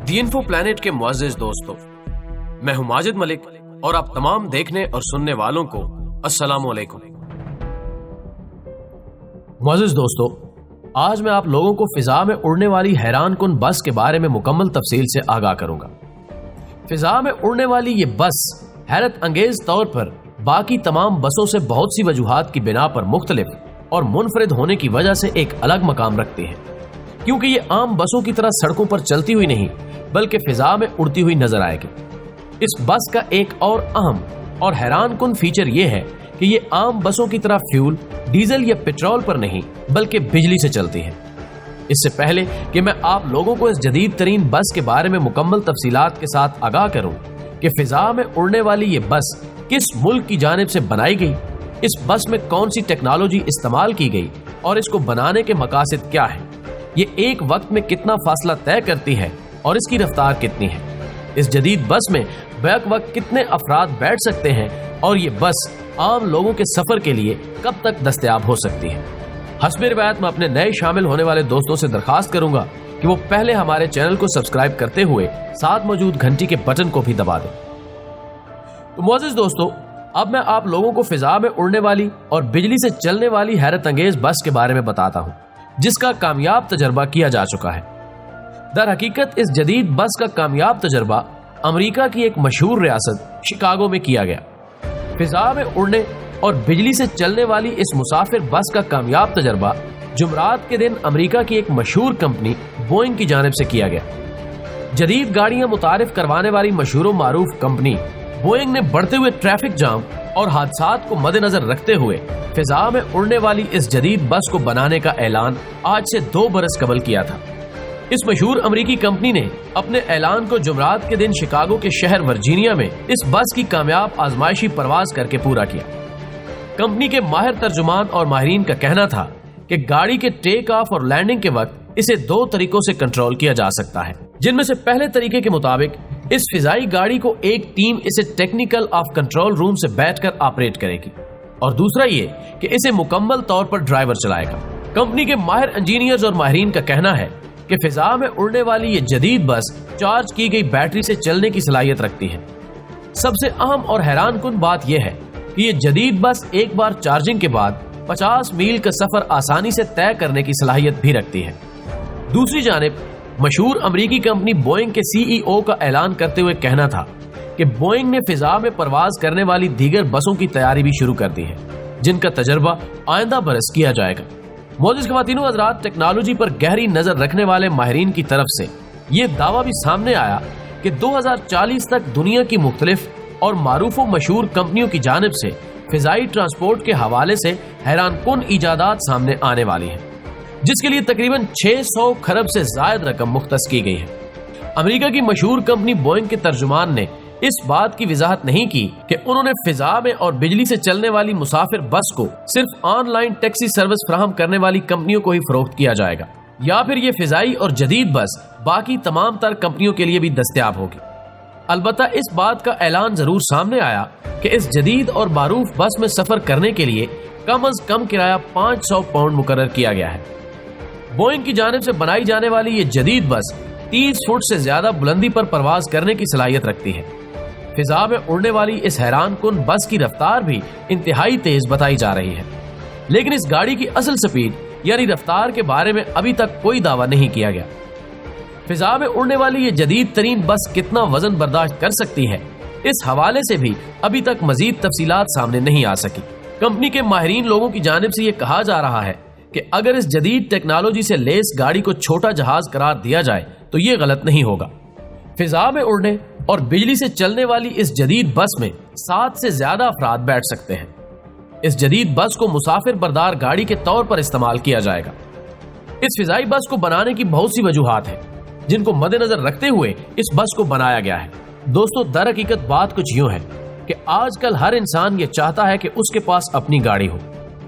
दी info planet के मुअज़्ज़िज़ दोस्तों, मैं हूं माजिद मलिक और आप तमाम देखने और सुनने वालों को अस्सलामु अलैकुम। मुअज़्ज़िज़ दोस्तों, आज मैं आप लोगों को फिजा में उड़ने वाली हैरान कुन बस के बारे में मुकम्मल तफसील से आगाह करूंगा। फिजा में उड़ने वाली ये बस हैरत अंगेज तौर पर बाकी तमाम बसों से बहुत सी वजूहात की बिना पर मुख्तलिफ और मुनफरिद होने की वजह से एक अलग मकाम रखती है, क्योंकि ये आम बसों की तरह सड़कों पर चलती हुई नहीं बल्कि फिजा में उड़ती हुई नजर आएगी। इस बस का एक और अहम और हैरान कुन फीचर ये है कि ये आम बसों की तरह फ्यूल, डीजल या पेट्रोल पर नहीं बल्कि बिजली से चलती है। इससे पहले कि मैं आप लोगों को इस जदीद तरीन बस के बारे में मुकम्मल तफसीलात के साथ आगाह करूं कि फिजा में उड़ने वाली ये बस किस मुल्क की जानिब से बनाई गई, इस बस में कौन सी टेक्नोलॉजी इस्तेमाल की गई और इसको बनाने के मकासद क्या है, ये एक वक्त में कितना फासला तय करती है और इसकी रफ्तार कितनी है, इस जदीद बस में बैक वक्त कितने अफराद बैठ सकते हैं और ये बस आम लोगों के सफर के लिए कब तक दस्तयाब हो सकती है। हस्बे रिवायत मैं अपने नए शामिल होने वाले दोस्तों से दरखास्त करूंगा कि वो पहले हमारे चैनल को सब्सक्राइब करते हुए साथ मौजूद घंटी के बटन को भी दबा दें। तो मुअज़्ज़िज़ दोस्तों, अब मैं आप लोगों को फिजा में उड़ने वाली और बिजली से चलने वाली हैरत अंगेज बस के बारे में बताता हूँ, जिसका कामयाब तजर्बा किया जा चुका है। दर हकीकत इस जदीद बस का कामयाब तजर्बा अमेरिका की एक मशहूर रियासत शिकागो में किया गया। फिजा में उड़ने और बिजली से चलने वाली इस मुसाफिर बस का कामयाब तजर्बा जुमरात के दिन अमेरिका की एक मशहूर कंपनी बोइंग की जानिब से किया गया। जदीद गाड़ियां मुतारिफ करवाने वाली मशहूर मारूफ कंपनी बोइंग ने बढ़ते हुए ट्रैफिक जाम और हादसात को मद्देनजर रखते हुए फिजा में उड़ने वाली इस जदीद बस को बनाने का ऐलान आज से 2 बरस कबल किया था। इस मशहूर अमेरिकी कंपनी ने अपने ऐलान को जुमरात के दिन शिकागो के शहर वर्जीनिया में इस बस की कामयाब आजमाइशी परवाज करके पूरा किया। कंपनी के माहिर तर्जुमान और माहिरीन का कहना था कि गाड़ी के टेक ऑफ और लैंडिंग के वक्त इसे 2 तरीकों से कंट्रोल किया जा सकता है, जिनमें से पहले तरीके के मुताबिक इस फिजाई गाड़ी को एक टीम इसे टेक्निकल ऑफ कंट्रोल रूम से बैठकर ऑपरेट करेगी और दूसरा ये कि इसे मुकम्मल तौर पर ड्राइवर चलाएगा। कंपनी के माहिर इंजीनियर्स और माहिरीन का कहना है कि फिजा में उड़ने वाली ये जदीद बस चार्ज की गई बैटरी से चलने की सलाहियत रखती है। सबसे अहम और हैरान कुन बात यह है कि ये जदीद बस एक बार चार्जिंग के बाद 50 मील का सफर आसानी से तय करने की सलाहियत भी रखती है। दूसरी जानिब मशहूर अमेरिकी कंपनी बोइंग के सीईओ का ऐलान करते हुए कहना था कि बोइंग ने फिजा में परवाज करने वाली दीगर बसों की तैयारी भी शुरू कर दी है, जिनका तजर्बा आइंदा बरस किया जाएगा। मुअज़्ज़िज़ ख़वातीन व हज़रात, टेक्नोलॉजी पर गहरी नजर रखने वाले माहिरीन की तरफ से ये दावा भी सामने आया कि 2040 तक दुनिया की मुख्तलिफ और मारूफ व मशहूर कंपनियों की जानिब से फिजाई ट्रांसपोर्ट के हवाले से हैरान कुन इजादात सामने आने वाली है, जिसके लिए तकरीबन 600 खरब से जायद रकम मुख्तस की गई है। अमेरिका की मशहूर कंपनी बोइंग के तर्जुमान ने इस बात की वजाहत नहीं की कि उन्होंने फिजा में और बिजली से चलने वाली मुसाफिर बस को सिर्फ ऑनलाइन टैक्सी सर्विस फराहम करने वाली कंपनियों को ही फरोख्त किया जाएगा या फिर ये फिजाई और जदीद बस बाकी तमाम तर कंपनियों के लिए भी दस्तयाब होगी। अलबत्ता इस बात का ऐलान जरूर सामने आया कि इस जदीद और मारूफ बस में सफर करने के लिए कम अज कम किराया 500 पाउंड मुकर्रर किया गया है। बोइंग की जानिब से बनाई जाने वाली ये जदीद बस 30 फुट से ज्यादा बुलंदी पर परवाज करने की सलाहियत रखती है। फिजा में उड़ने वाली इस हैरान कुन बस की रफ्तार भी इंतहाई तेज बताई जा रही है, लेकिन इस गाड़ी की असल स्पीड यानी रफ्तार के बारे में अभी तक कोई दावा नहीं किया गया। फिजा में उड़ने वाली ये जदीद तरीन बस कितना वजन बर्दाश्त कर सकती है, इस हवाले से भी अभी तक मजीद तफसीलात सामने नहीं आ सकी। कंपनी के माहिरीन लोगों की जानिब से ये कहा जा रहा है कि अगर इस जदीद टेक्नोलॉजी से लेस गाड़ी को छोटा जहाज करार दिया जाए तो ये गलत नहीं होगा। फिजा में उड़ने और बिजली से चलने वाली इस जदीद बस में 7 से ज्यादा अफराद बैठ सकते हैं। इस जदीद बस को मुसाफिर बरदार गाड़ी के तौर पर इस्तेमाल किया जाएगा। इस फिजाई बस को बनाने की बहुत सी वजूहात हैं, जिनको मद्देनजर रखते हुए इस बस को बनाया गया है। दोस्तों, दर हकीकत बात कुछ यूं है कि आजकल हर इंसान ये चाहता है कि उसके पास अपनी गाड़ी हो।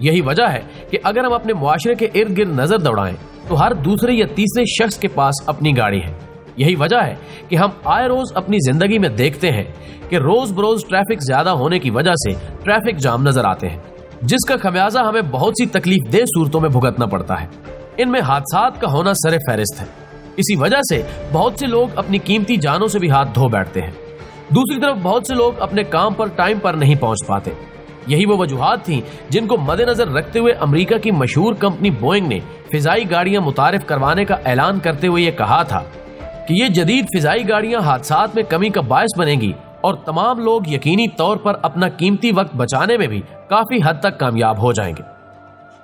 यही वजह है कि अगर हम अपने मुआशरे के इर्द गिर्द नजर दौड़ाएं तो हर दूसरे या तीसरे शख्स के पास अपनी गाड़ी है। यही वजह है कि हम आए रोज अपनी जिंदगी में देखते हैं कि रोज बरोज ट्रैफिक ज्यादा होने की वजह से ट्रैफिक जाम नजर आते हैं, जिसका खमियाजा हमें बहुत सी तकलीफ देह सूरतों में भुगतना पड़ता है। इनमें हादसात का होना सरे फहरिस्त है। इसी वजह से बहुत से लोग अपनी कीमती जानों से भी हाथ धो बैठते हैं। दूसरी तरफ बहुत से लोग अपने काम पर टाइम पर नहीं पहुंच पाते। यही वो वजूहात थी जिनको मद्देनजर रखते हुए अमेरिका की मशहूर कंपनी बोइंग ने फिजाई गाड़ियां मुतारिफ करवाने का ऐलान करते हुए ये कहा था कि ये जदीद फिजाई गाड़ियां हादसात में कमी का बायस बनेंगी और तमाम लोग यकीनी तौर पर अपना कीमती वक्त बचाने में भी काफी हद तक कामयाब हो जाएंगे।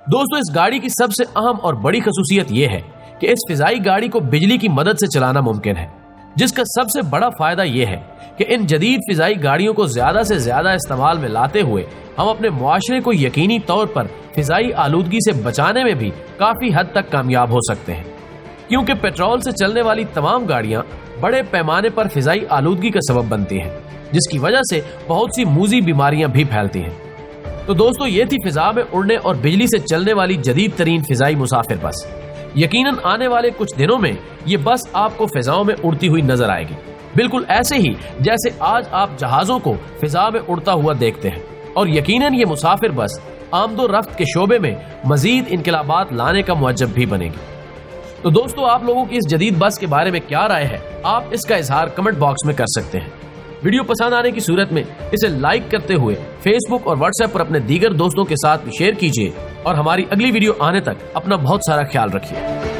दोस्तों, इस गाड़ी की सबसे अहम और बड़ी खसूसियत यह है कि इस फिजाई गाड़ी को बिजली की मदद से चलाना मुमकिन है, जिसका सबसे बड़ा फायदा यह है कि इन जदीद फिजाई गाड़ियों को ज्यादा से ज्यादा इस्तेमाल में लाते हुए हम अपने मुआशरे को यकीनी तौर पर फिजाई आलूदगी से बचाने में भी काफी हद तक कामयाब हो सकते हैं, क्योंकि पेट्रोल से चलने वाली तमाम गाड़ियां बड़े पैमाने पर फिजाई आलूदगी का सबब बनती हैं, जिसकी वजह से बहुत सी मूजी बीमारियां भी फैलती हैं। तो दोस्तों, ये थी फिजा में उड़ने और बिजली से चलने वाली जदीद तरीन फिजाई मुसाफिर बस। यकीनन आने वाले कुछ दिनों में ये बस आपको फिजाओं में उड़ती हुई नजर आएगी, बिल्कुल ऐसे ही जैसे आज आप जहाजों को फिजा में उड़ता हुआ देखते हैं। और यकीनन ये मुसाफिर बस आमदो रफ्त के शोबे में मजीद इनकलाबात लाने का मुअज्जब भी बनेगी। तो दोस्तों, आप लोगों की इस जदीद बस के बारे में क्या राय है, आप इसका इजहार कमेंट बॉक्स में कर सकते हैं। वीडियो पसंद आने की सूरत में इसे लाइक करते हुए फेसबुक और व्हाट्सएप पर अपने दीगर दोस्तों के साथ शेयर कीजिए और हमारी अगली वीडियो आने तक अपना बहुत सारा ख्याल रखिए।